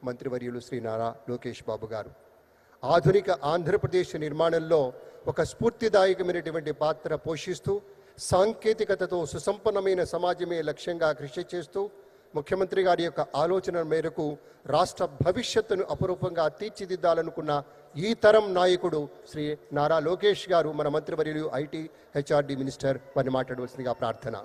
మంత్రివర్యులు శ్రీ నారా లోకేష్ బాబు గారు. ఆధునిక ఆంధ్రప్రదేశ్ నిర్మాణంలో ఒక స్ఫూర్తిదాయకమైనటువంటి పాత్ర పోషిస్తూ సాంకేతికతతో సుసంపన్నమైన సమాజమే లక్ష్యంగా కృషి చేస్తూ ముఖ్యమంత్రి గారి యొక్క ఆలోచన మేరకు రాష్ట్ర భవిష్యత్తును అపురూపంగా తీర్చిదిద్దాలనుకున్న ఈ తరం నాయకుడు శ్రీ నారా లోకేష్ గారు మన మంత్రివర్యులు ఐటీ హెచ్ఆర్డి మినిస్టర్ వారిని మాట్లాడవలసిందిగా ప్రార్థన.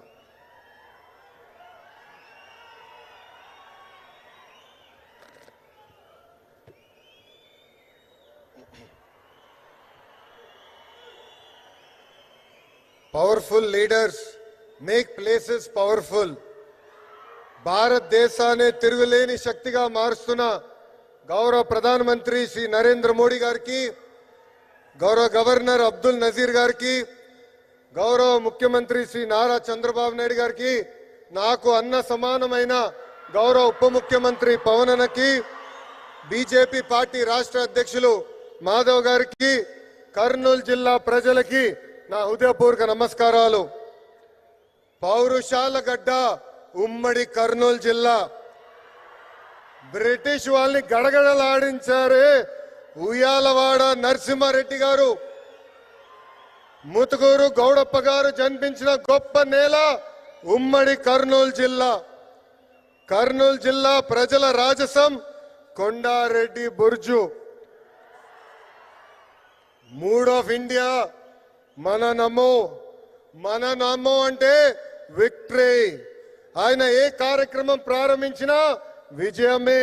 Powerful leaders make places powerful. భారతదేశాన్ని తిరుగులేని శక్తిగా మారుస్తున్న గౌరవ ప్రధానమంత్రి శ్రీ నరేంద్ర మోడీ గారికి, గౌరవ గవర్నర్ అబ్దుల్ నజీర్ గారికి, గౌరవ ముఖ్యమంత్రి శ్రీ నారా చంద్రబాబు నాయుడు గారికి, నాకు అన్న సమానమైన గౌరవ ఉప ముఖ్యమంత్రి పవన్ అన్నకి, బీజేపీ పార్టీ రాష్ట్ర అధ్యక్షులు మాధవ్ గారికి, కర్నూలు జిల్లా ప్రజలకి నా హృదయపూర్వక నమస్కారాలు. పౌరుషాల గడ్డ ఉమ్మడి కర్నూలు జిల్లా. బ్రిటిష్ వాళ్ళని గడగడలాడించారే ఉయ్యాలవాడ నరసింహారెడ్డి గారు, ముతుకూరు గౌడప్ప గారు జన్మించిన గొప్ప నేల ఉమ్మడి కర్నూలు జిల్లా. కర్నూలు జిల్లా ప్రజల రాజసం కొండారెడ్డి బుర్జు. మూడ్ ఆఫ్ ఇండియా మన నమో అంటే విక్టరీ. ఆయన ఏ కార్యక్రమం ప్రారంభించినా విజయమే.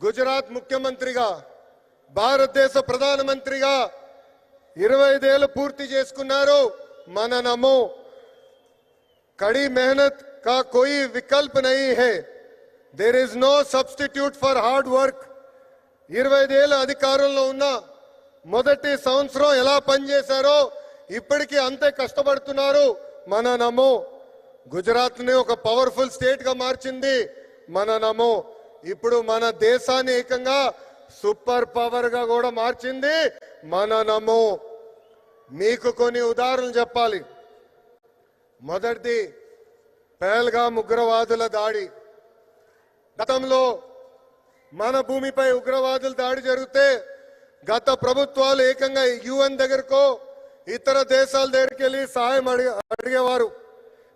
గుజరాత్ ముఖ్యమంత్రిగా, భారతదేశ ప్రధానమంత్రిగా 25 ఏళ్ళు పూర్తి చేసుకున్నారు. మన నమో కड़ी मेहनत का कोई विकल्प नहीं है. There is no substitute for hard work. 25 ఏళ్ళ అధికారంలో ఉన్న మొదటి సంవత్సరం ఎలా పనిచేశారో ఇప్పటికీ అంతే కష్టపడుతున్నారు. మన నమో గుజరాత్ ని ఒక పవర్ఫుల్ స్టేట్ గా మార్చింది. మన నమో ఇప్పుడు మన దేశాన్ని ఏకంగా సూపర్ పవర్ గా కూడా మార్చింది. మన నమో. మీకు కొన్ని ఉదాహరణలు చెప్పాలి. మొదటిది పహల్గామ్ ఉగ్రవాదుల దాడి. గతంలో మన భూమిపై ఉగ్రవాదుల దాడి జరిగితే గత ప్రభుత్వాలు ఏకంగా యుఎన్ దగ్గరకో ఇతర దేశాల దగ్గరికి వెళ్ళి సహాయం అడిగేవారు.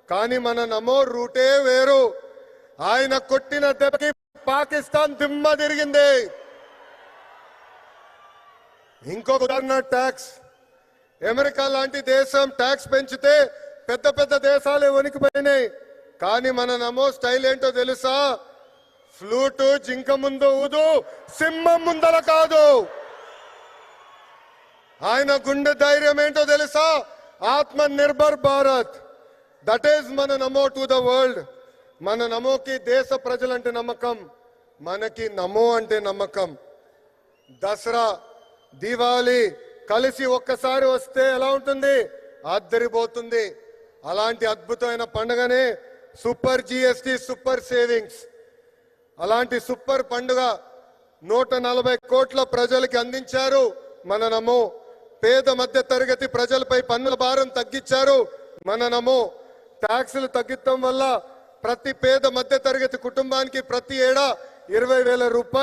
కానీ మన నమో రూటే వేరు. ఆయన కొట్టిన దెబ్బకి పాకిస్తాన్ దిమ్మ తిరిగింది. ఇంకొక ఉదాహరణ ట్యాక్స్. అమెరికా లాంటి దేశం ట్యాక్స్ పెంచితే పెద్ద పెద్ద దేశాలే వణికిపోయినాయి. కానీ మన నమో స్టైల్ ఏంటో తెలుసా? ఫ్లూటు జింక ముందు ఊదు, సింహం ముందల కాదు. ఆయన గుండె ధైర్యం ఏంటో తెలుసా? ఆత్మ నిర్భర్ భారత్. దట్ ఈస్ మన నమో టు ద వరల్డ్. మన నమోకి దేశ ప్రజలంటే నమ్మకం, మనకి నమో అంటే నమ్మకం. దసరా, దీవాలి కలిసి ఒక్కసారి వస్తే ఎలా ఉంటుంది? అద్దరిపోతుంది. అలాంటి అద్భుతమైన పండుగనే సూపర్ జిఎస్టి, సూపర్ సేవింగ్స్. అలాంటి సూపర్ పండుగ 140 కోట్ల ప్రజలకి అందించారు మన నమో. పేద మధ్య తరగతి ప్రజలపై పన్నుల భారం తగ్గించారు మన నమో. ట్యాక్సులు తగ్గించడం వల్ల ప్రతి పేద మధ్య తరగతి కుటుంబానికి ప్రతి ఏడా 20,000 రూపాయలు